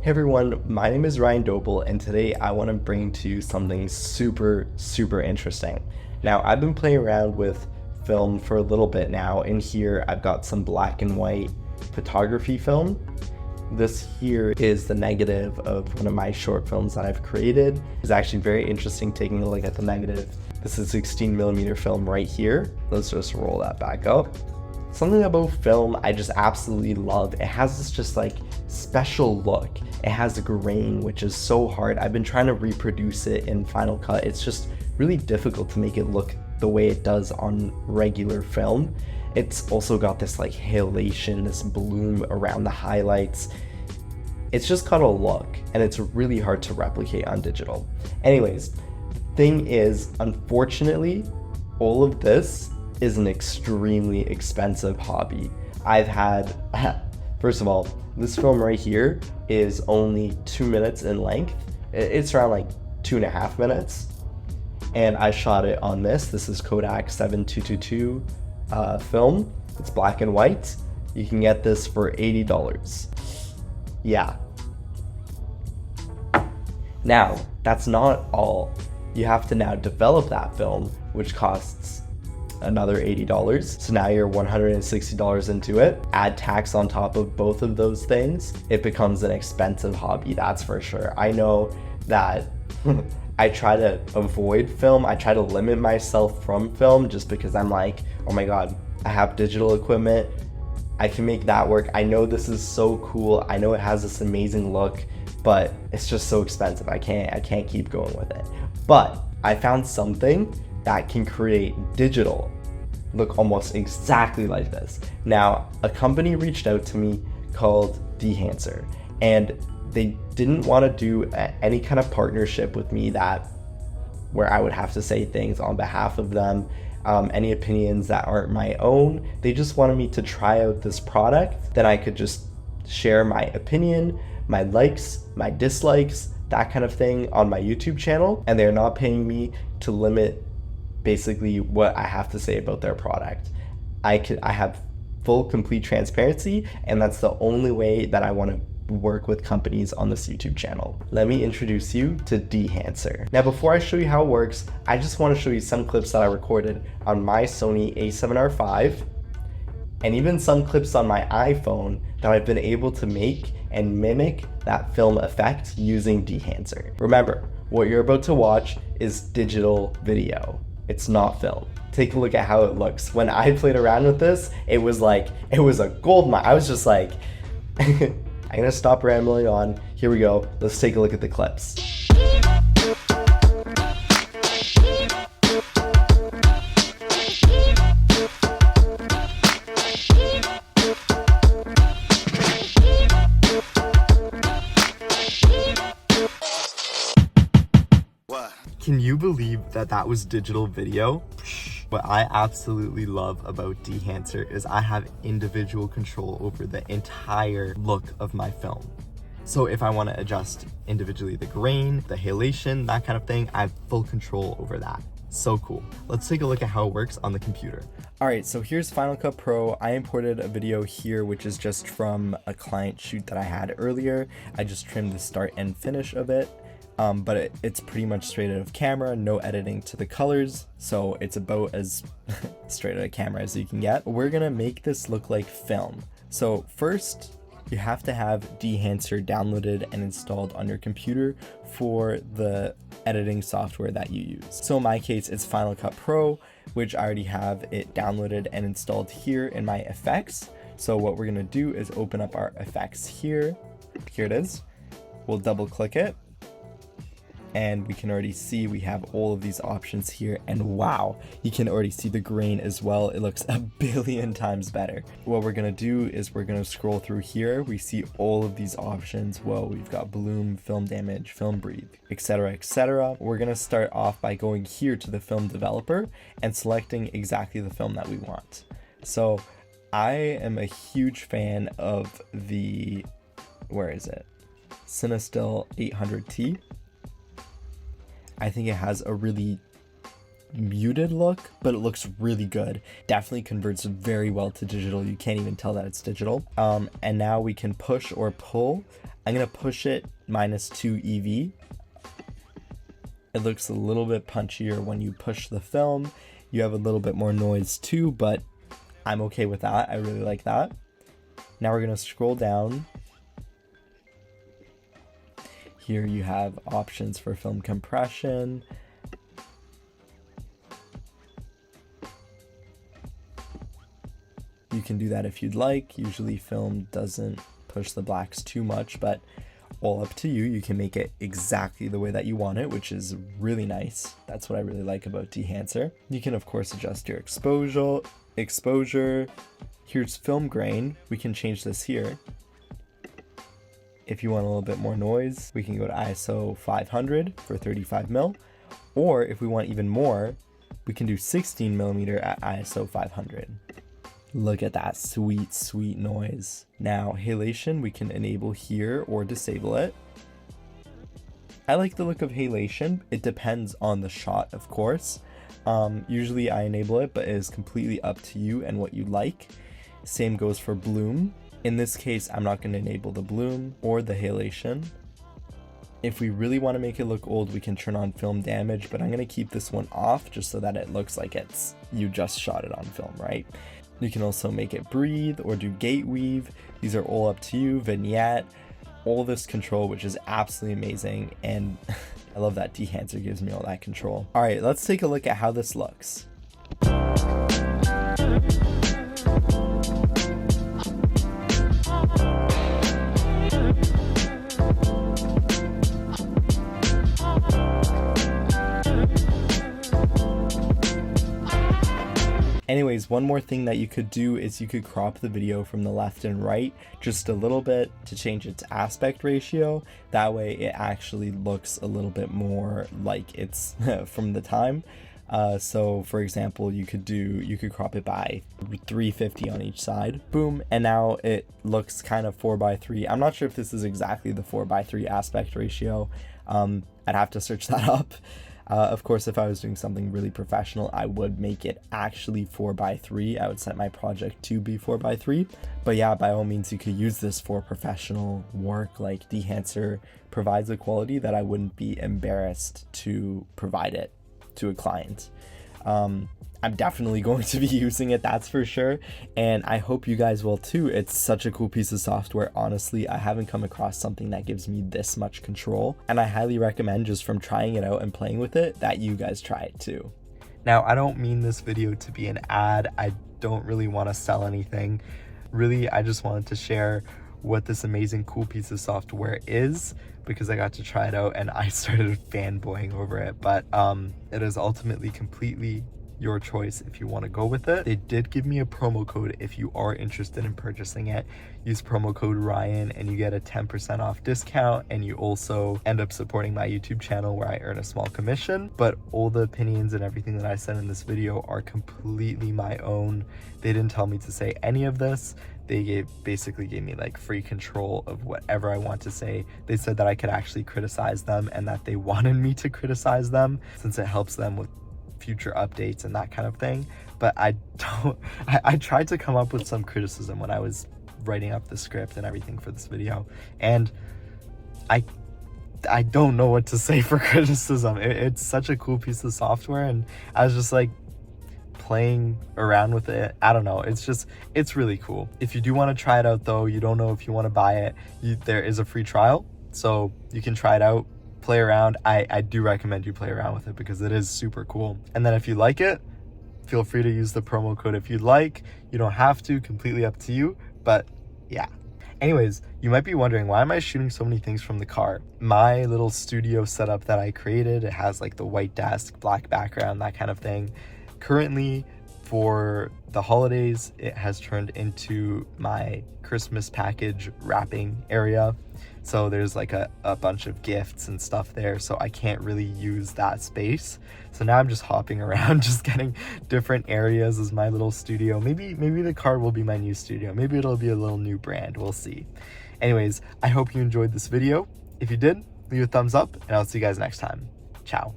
Hey everyone, my name is Ryan Doble, and today I want to bring to you something super interesting. Now, I've been playing around with film for a little bit now, and here I've got some black and white photography film. This here is the negative of one of my short films that I've created. It's actually very interesting taking a look at the negative. This is 16mm film right here. Let's just roll that back up. Something about film I just absolutely love. It has this just like special look. It has the grain, which is so hard. I've been trying to reproduce it in Final Cut. It's just really difficult to make it look the way it does on regular film. It's also got this like halation, this bloom around the highlights. It's just got a look, and it's really hard to replicate on digital. Anyways, the thing is, unfortunately, all of this is an extremely expensive hobby. I've had, first of all, this film right here is only 2 minutes in length. It's around like 2.5 minutes. And I shot it on this. This is Kodak 7222 film. It's black and white. You can get this for $80. Yeah. Now, that's not all. You have to now develop that film, which costs another $80. So now you're $160 into it. Add tax on top of both of those things. It becomes an expensive hobby, that's for sure. I know that I try to avoid film. I try to limit myself from film just because I'm like, oh my God, I have digital equipment. I can make that work. I know this is so cool. I know it has this amazing look, but it's just so expensive. I can't keep going with it. But I found something that can create digital look almost exactly like this. Now, a company reached out to me called Dehancer, and they didn't want to do any kind of partnership with me where I would have to say things on behalf of them, any opinions that aren't my own. They just wanted me to try out this product, then I could just share my opinion, my likes, my dislikes, that kind of thing on my YouTube channel, and they're not paying me to limit basically what I have to say about their product. I have full, complete transparency, and that's the only way that I want to work with companies on this YouTube channel. Let me introduce you to Dehancer. Now, before I show you how it works, I just want to show you some clips that I recorded on my Sony a7R V, and even some clips on my iPhone that I've been able to make and mimic that film effect using Dehancer. Remember, what you're about to watch is digital video. It's not film. Take a look at how it looks. When I played around with this, it was a gold mine. I was just like, I'm gonna stop rambling on. Here we go. Let's take a look at the clips. Can you believe that was digital video? What I absolutely love about Dehancer is I have individual control over the entire look of my film. So if I want to adjust individually the grain, the halation, that kind of thing, I have full control over that. So cool. Let's take a look at how it works on the computer. Alright, so here's Final Cut Pro. I imported a video here, which is just from a client shoot that I had earlier. I just trimmed the start and finish of it. But it's pretty much straight out of camera, no editing to the colors, so it's about as straight out of camera as you can get. We're gonna make this look like film. So first, you have to have Dehancer downloaded and installed on your computer for the editing software that you use. So in my case, it's Final Cut Pro, which I already have it downloaded and installed here in my effects. So what we're gonna do is open up our effects here. Here it is. We'll double click it. And we can already see we have all of these options here, and wow, you can already see the grain as well. It looks a billion times better. What we're gonna do is we're gonna scroll through here. We see all of these options. Whoa, we've got bloom, film damage, film breathe, etc, etc. We're gonna start off by going here to the film developer and selecting exactly the film that we want. So I am a huge fan of the, where is it? Cinestill 800T. I think it has a really muted look, but it looks really good. Definitely converts very well to digital. You can't even tell that it's digital. And now we can push or pull. I'm gonna push it -2 EV. It looks a little bit punchier when you push the film. You have a little bit more noise too, but I'm okay with that. I really like that. Now we're gonna scroll down. Here you have options for film compression. You can do that if you'd like. Usually film doesn't push the blacks too much, but all up to you. You can make it exactly the way that you want it, which is really nice. That's what I really like about Dehancer. You can of course adjust your exposure. Here's film grain. We can change this here. If you want a little bit more noise, we can go to ISO 500 for 35mm, or if we want even more, we can do 16mm at ISO 500. Look at that sweet, sweet noise. Now, halation, we can enable here or disable it. I like the look of halation. It depends on the shot, of course. Usually I enable it, but it is completely up to you and what you like. Same goes for bloom. In this case, I'm not going to enable the bloom or the halation. If we really want to make it look old, we can turn on film damage, but I'm going to keep this one off just so that it looks like you just shot it on film, right? You can also make it breathe or do gate weave. These are all up to you. Vignette, all this control, which is absolutely amazing. And I love that Dehancer gives me all that control. All right, let's take a look at how this looks. Anyways, one more thing that you could do is you could crop the video from the left and right just a little bit to change its aspect ratio. That way it actually looks a little bit more like it's from the time. So for example, you could crop it by 350 on each side. Boom. And now it looks kind of 4:3. I'm not sure if this is exactly the 4:3 aspect ratio. I'd have to search that up. Of course, if I was doing something really professional, I would make it actually 4:3. I would set my project to be 4:3. But yeah, by all means, you could use this for professional work. Like Dehancer provides a quality that I wouldn't be embarrassed to provide it to a client. I'm definitely going to be using it, that's for sure, and I hope you guys will too. It's such a cool piece of software. Honestly, I haven't come across something that gives me this much control, and I highly recommend, just from trying it out and playing with it, that you guys try it too. Now, I don't mean this video to be an ad. I don't really want to sell anything. Really, I just wanted to share what this amazing cool piece of software is, because I got to try it out and I started fanboying over it. But it is ultimately completely your choice if you want to go with it. They did give me a promo code if you are interested in purchasing it. Use promo code Ryan and you get a 10% off discount, and you also end up supporting my YouTube channel where I earn a small commission. But all the opinions and everything that I said in this video are completely my own. They didn't tell me to say any of this. They basically gave me like free control of whatever I want to say. They said that I could actually criticize them and that they wanted me to criticize them since it helps them with future updates and that kind of thing. But I tried to come up with some criticism when I was writing up the script and everything for this video, and I don't know what to say for criticism. It's such a cool piece of software, and I was just like playing around with it. I don't know, it's really cool. If you do want to try it out though, you don't know if you want to buy it, there is a free trial, so you can try it out, play around. I do recommend you play around with it because it is super cool. And then if you like it, feel free to use the promo code if you'd like. You don't have to, completely up to you, but yeah. Anyways, you might be wondering, why am I shooting so many things from the car? My little studio setup that I created, it has like the white desk, black background, that kind of thing. Currently, for the holidays, it has turned into my Christmas package wrapping area. So there's like a bunch of gifts and stuff there, so I can't really use that space. So now I'm just hopping around, just getting different areas as my little studio. Maybe the car will be my new studio. Maybe it'll be a little new brand, we'll see. Anyways, I hope you enjoyed this video. If you did, leave a thumbs up, and I'll see you guys next time. Ciao.